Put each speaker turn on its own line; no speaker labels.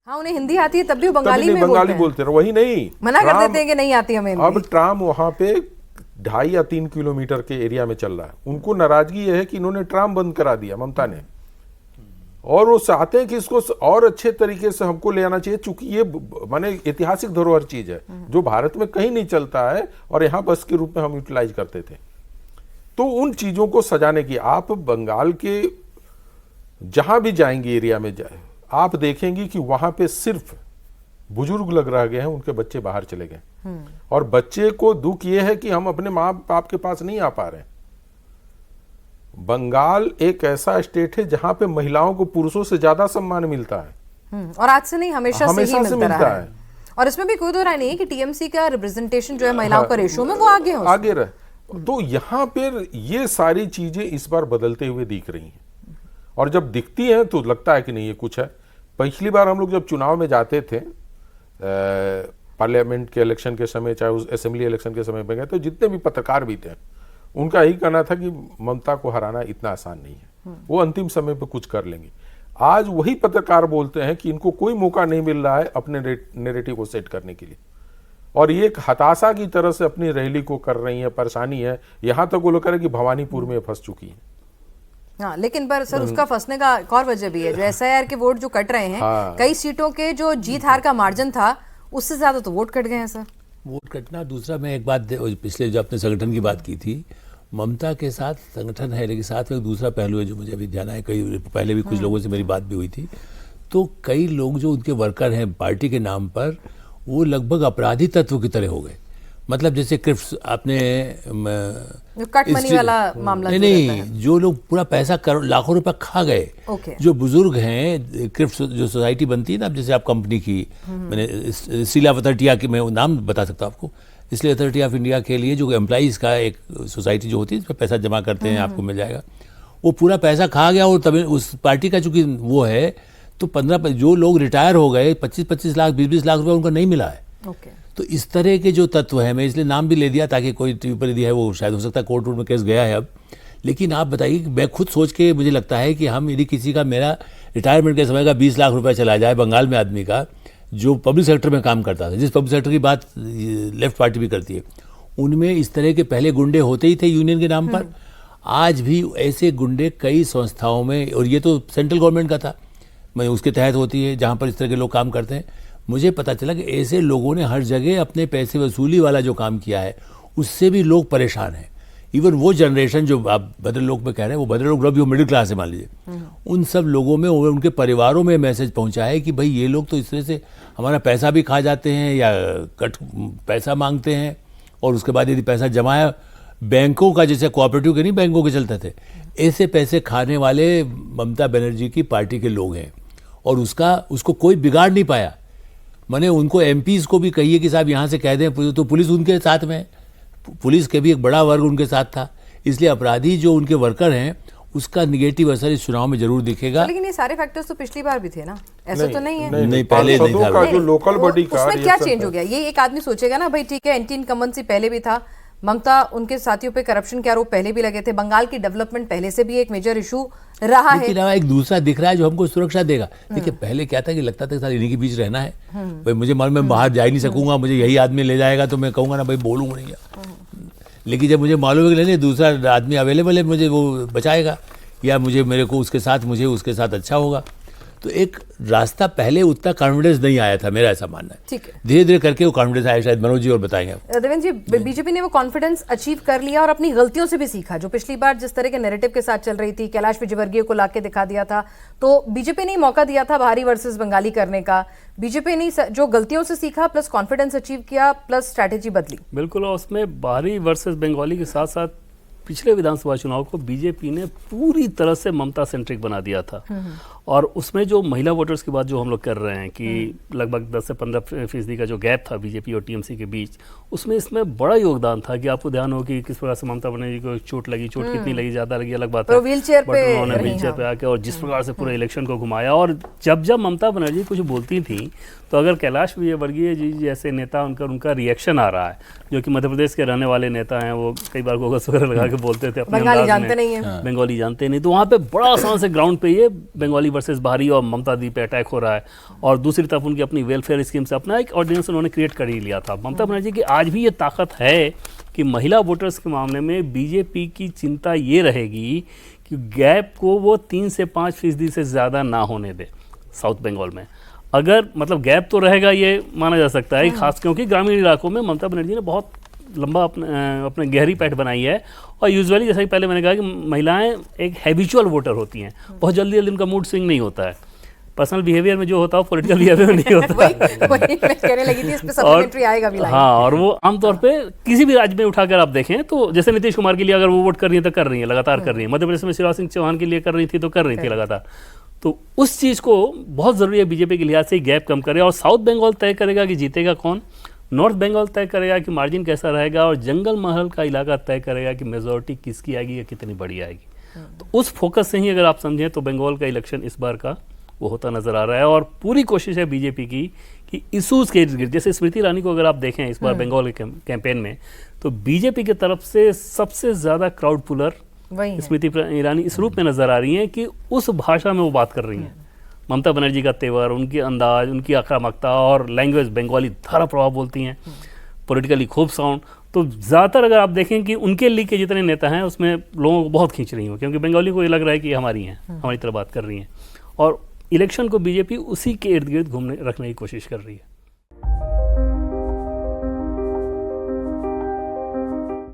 हाँ, उन्हें हिंदी आती है तब भी बंगाली में
बंगाली बोलते हैं, वही नहीं
मना कर देते हैं कि नहीं आती हमें।
अब ट्राम वहां पे 2.5 या 3 किलोमीटर के एरिया में चल रहा है। उनको नाराजगी यह है कि इन्होंने ट्राम बंद करा दिया ममता ने, और वो चाहते हैं कि इसको और अच्छे तरीके से हमको ले आना चाहिए, चूंकि ये माने ऐतिहासिक धरोहर चीज है जो भारत में कहीं नहीं चलता है और यहाँ बस के रूप में हम यूटिलाइज करते थे। तो उन चीजों को सजाने की, आप बंगाल के जहां भी जाएंगे एरिया में जाए, आप देखेंगे कि वहां पे सिर्फ बुजुर्ग लग रह गए हैं, उनके बच्चे बाहर चले गए। और बच्चे को दुख ये है कि हम अपने माँ बाप के पास नहीं आ पा रहे। बंगाल एक ऐसा स्टेट है जहां पे महिलाओं को पुरुषों से ज्यादा सम्मान मिलता है,
और आज से नहीं, हमेशा से ही मिलता
मिलता
है। और इसमें भी कोई दो राय नहीं है कि टीएमसी का रिप्रेजेंटेशन जो है महिलाओं का रेशो में, वो आगे है,
आगे रहे। तो यहाँ पर ये सारी चीजें इस बार बदलते हुए दिख रही हैं, और जब दिखती हैं तो लगता है कि नहीं ये कुछ है। पिछली बार हम लोग जब चुनाव में जाते थे, पार्लियामेंट के इलेक्शन के समय, चाहे उस असेंबली इलेक्शन के समय पे गए, तो जितने भी पत्रकार भी थे उनका यही कहना था कि ममता को हराना इतना आसान नहीं है, वो अंतिम समय पे कुछ कर लेंगे। आज वही पत्रकार बोलते हैं कि इनको कोई मौका नहीं मिल रहा है अपने नैरेटिव को सेट करने के लिए, और ये एक हताशा की तरह से अपनी रैली को कर रही है, परेशानी है। यहां तक वो लोग कह रहे कि भवानीपुर में फंस चुकी है।
हाँ, लेकिन पर सर उसका फंसने का एक और वजह भी है, जो एसआईआर के वोट जो कट रहे हैं, कई सीटों के जो जीत हार का मार्जिन था उससे ज्यादा तो वोट कट गए हैं सर।
वोट कटना। दूसरा मैं एक बात, पिछले जो आपने संगठन की बात की थी, ममता के साथ संगठन है, लेकिन साथ में एक दूसरा पहलू है जो मुझे अभी ध्यान है, कई पहले भी कुछ लोगों से मेरी बात भी हुई थी, तो कई लोग जो उनके वर्कर हैं पार्टी के नाम पर, वो लगभग अपराधी तत्व की तरह हो गए। मतलब जैसे क्रिप्स, आपने
कट मनी वाला मामला
नहीं, जो लोग पूरा पैसा लाखों रुपए खा गए, जो बुजुर्ग हैं, क्रिप्स जो सोसाइटी बनती है ना, जैसे आप कंपनी की, मैंने स्टील अथॉरिटी की, मैं नाम बता सकता हूँ आपको, इसलिए अथॉरिटी ऑफ इंडिया के लिए जो एम्प्लॉइज का एक सोसाइटी जो होती है, इसमें पैसा जमा करते हैं, आपको मिल जाएगा, वो पूरा पैसा खा गया। और तभी उस पार्टी का चूंकि वो है, तो 15 जो लोग रिटायर हो गए, 25-25 लाख 20-20 लाख रुपए उनको नहीं मिला है। तो इस तरह के जो तत्व हैं, मैं इसलिए नाम भी ले दिया ताकि कोई टीवी पर दिया है, वो शायद हो सकता है कोर्ट में केस गया है अब। लेकिन आप बताइए कि मैं खुद सोच के मुझे लगता है कि हम यदि किसी का, मेरा रिटायरमेंट के समय का 20 लाख रुपए चला जाए बंगाल में आदमी का, जो पब्लिक सेक्टर में काम करता था, जिस पब्लिक सेक्टर की बात लेफ्ट पार्टी भी करती है, उनमें इस तरह के पहले गुंडे होते ही थे यूनियन के नाम पर। आज भी ऐसे गुंडे कई संस्थाओं में, और ये तो सेंट्रल गवर्नमेंट का था, मैं उसके तहत होती है जहाँ पर इस तरह के लोग काम करते हैं। मुझे पता चला कि ऐसे लोगों ने हर जगह अपने पैसे वसूली वाला जो काम किया है, उससे भी लोग परेशान हैं। इवन वो जनरेशन जो आप बदल लोग में कह रहे हैं, वो बदल लोग जो मिडिल क्लास है मान लीजिए, उन सब लोगों में, उनके परिवारों में मैसेज पहुंचा है कि भाई ये लोग तो इस तरह से हमारा पैसा भी खा जाते हैं, या पैसा मांगते हैं, और उसके बाद यदि पैसा जमाया बैंकों का, जैसे कोऑपरेटिव के नहीं बैंकों के चलते थे, ऐसे पैसे खाने वाले ममता बनर्जी की पार्टी के लोग हैं। और उसको कोई बिगाड़ नहीं पाया। मैंने उनको एमपीज को भी कहिए कि साहब यहाँ से कह दें, तो पुलिस उनके साथ में, पुलिस के भी एक बड़ा वर्ग उनके साथ था। इसलिए अपराधी जो उनके वर्कर हैं, उसका निगेटिव असर इस चुनाव में जरूर दिखेगा।
लेकिन ये सारे फैक्टर्स तो पिछली बार भी थे ना, ऐसा तो नहीं है?
नहीं, पहले नहीं था।
जो लोकल बॉडी का
उसमें क्या चेंज हो गया? ये एक आदमी सोचेगा ना, भाई ठीक है, एंटी इनकम्बेंसी पहले भी था, ममता उनके साथियों पे करप्शन के आरोप पहले भी लगे थे, बंगाल की डेवलपमेंट पहले से भी एक मेजर इशू रहा है,
लेकिन एक दूसरा दिख रहा है जो हमको सुरक्षा देगा। देखिए पहले क्या था कि लगता था कि साथ इन्हीं के बीच रहना है, भाई मुझे मालूम मैं बाहर जा ही नहीं सकूंगा, मुझे यही आदमी ले जाएगा तो मैं कहूंगा ना भाई बोलूंगा नहीं। लेकिन जब मुझे मालूम है कि नहीं, दूसरा आदमी अवेलेबल है, मुझे वो बचाएगा, या मेरे को उसके साथ अच्छा होगा, तो एक रास्ता, पहले उतना कॉन्फिडेंस नहीं आया था, मेरा ऐसा मानना है।
ठीक है,
धीरे धीरे करके वो कॉन्फिडेंस आया, शायद मनोज जी और बताएंगे।
देवेंद्र जी, बीजेपी ने वो कॉन्फिडेंस अचीव कर लिया और अपनी गलतियों से भी सीखा। जो पिछली बार जिस तरह के नैरेटिव के साथ चल रही थी, कैलाश विजयवर्गीय को लाके दिखा दिया था, तो बीजेपी ने मौका दिया था भारी वर्सेस बंगाली करने का। बीजेपी ने जो गलतियों से सीखा, प्लस कॉन्फिडेंस अचीव किया, प्लस स्ट्रैटेजी बदली।
बिल्कुल, और उसमें भारी वर्सेस बंगाली के साथ साथ पिछले विधानसभा चुनाव को बीजेपी ने पूरी तरह से ममता सेंट्रिक बना दिया था। और उसमें जो महिला वोटर्स की बात जो हम लोग कर रहे हैं कि लगभग 10 से 15% का जो गैप था बीजेपी और टीएमसी के बीच, उसमें इसमें बड़ा योगदान था। कि आपको ध्यान हो कि किस प्रकार से ममता बनर्जी को चोट लगी, चोट कितनी लगी, ज्यादा लगी अलग बात है,
व्हीलचेयर
पे आके और जिस प्रकार से पूरे इलेक्शन को घुमाया। और जब ममता बनर्जी कुछ बोलती थी, तो अगर कैलाश विजयवर्गीय जी जैसे नेता, उनका रिएक्शन आ रहा है, जो कि मध्य प्रदेश के रहने वाले नेता हैं, वो कई बार गोगस वगैरह लगा के बोलते थे अपने
बंगाली
अंदाज
जानते
में।
नहीं है।
बंगाली जानते नहीं, तो वहाँ पे बड़ा आसान से ग्राउंड पे ये बंगाली वर्सेस भारी और ममता दी पे अटैक हो रहा है, और दूसरी तरफ उनकी अपनी वेलफेयर स्कीम से अपना एक ऑर्डिनेंस उन्होंने क्रिएट कर ही लिया था। ममता बनर्जी की आज भी ये ताकत है कि महिला वोटर्स के मामले में बीजेपी की चिंता ये रहेगी कि गैप को वो 3 से 5% से ज़्यादा ना होने दे साउथ बंगाल में। अगर मतलब गैप तो रहेगा ये माना जा सकता है, खास क्योंकि ग्रामीण इलाकों में ममता बनर्जी ने बहुत लंबा अपने गहरी पैठ बनाई है, और यूजुअली जैसा कि पहले मैंने कहा कि महिलाएं एक हैबिचुअल वोटर होती हैं, बहुत जल्दी जल्दी उनका मूड स्विंग नहीं होता है, पर्सनल बिहेवियर में जो होता है पॉलिटिकल बिहेवियर में नहीं होता।
वही मैं कहने लगी थी, इस पे सप्लीमेंट्री आएगा भी लाइन।
हाँ, और वो आमतौर पे किसी भी राज्य में उठाकर आप देखें तो जैसे नीतीश कुमार के लिए अगर वो वोट कर रही है तो कर रही है, लगातार कर रही है, मध्य प्रदेश में शिवराज सिंह चौहान के लिए कर रही थी तो कर रही थी लगातार। तो उस चीज़ को बहुत ज़रूरी है बीजेपी के लिहाज से गैप कम करे, और साउथ बंगाल तय करेगा कि जीतेगा कौन, नॉर्थ बंगाल तय करेगा कि मार्जिन कैसा रहेगा, और जंगल महल का इलाका तय करेगा कि मेजॉरिटी किसकी आएगी या कितनी बड़ी आएगी। तो उस फोकस से ही अगर आप समझें तो बंगाल का इलेक्शन इस बार का वो होता नजर आ रहा है, और पूरी कोशिश है बीजेपी की कि इशूज़ के इर्द गिर्द, जैसे स्मृति ईरानी को अगर आप देखें इस बार बंगाल के कैंपेन में, तो बीजेपी की तरफ से सबसे ज़्यादा क्राउड पुलर स्मृति ईरानी इस रूप में नजर आ रही हैं कि उस भाषा में वो बात कर रही हैं। ममता बनर्जी का तेवर, उनके अंदाज, उनकी आक्रामकता और लैंग्वेज बंगाली धारा प्रभाव बोलती हैं, पॉलिटिकली खूब साउंड। तो ज़्यादातर अगर आप देखें कि उनके लीग के जितने नेता हैं उसमें लोगों को बहुत खींच रही हैं, क्योंकि बंगाली को ये लग रहा है कि हमारी हैं, हमारी तरह बात कर रही हैं, और इलेक्शन को बीजेपी उसी के इर्द गिर्द घूमने रखने की कोशिश कर रही है।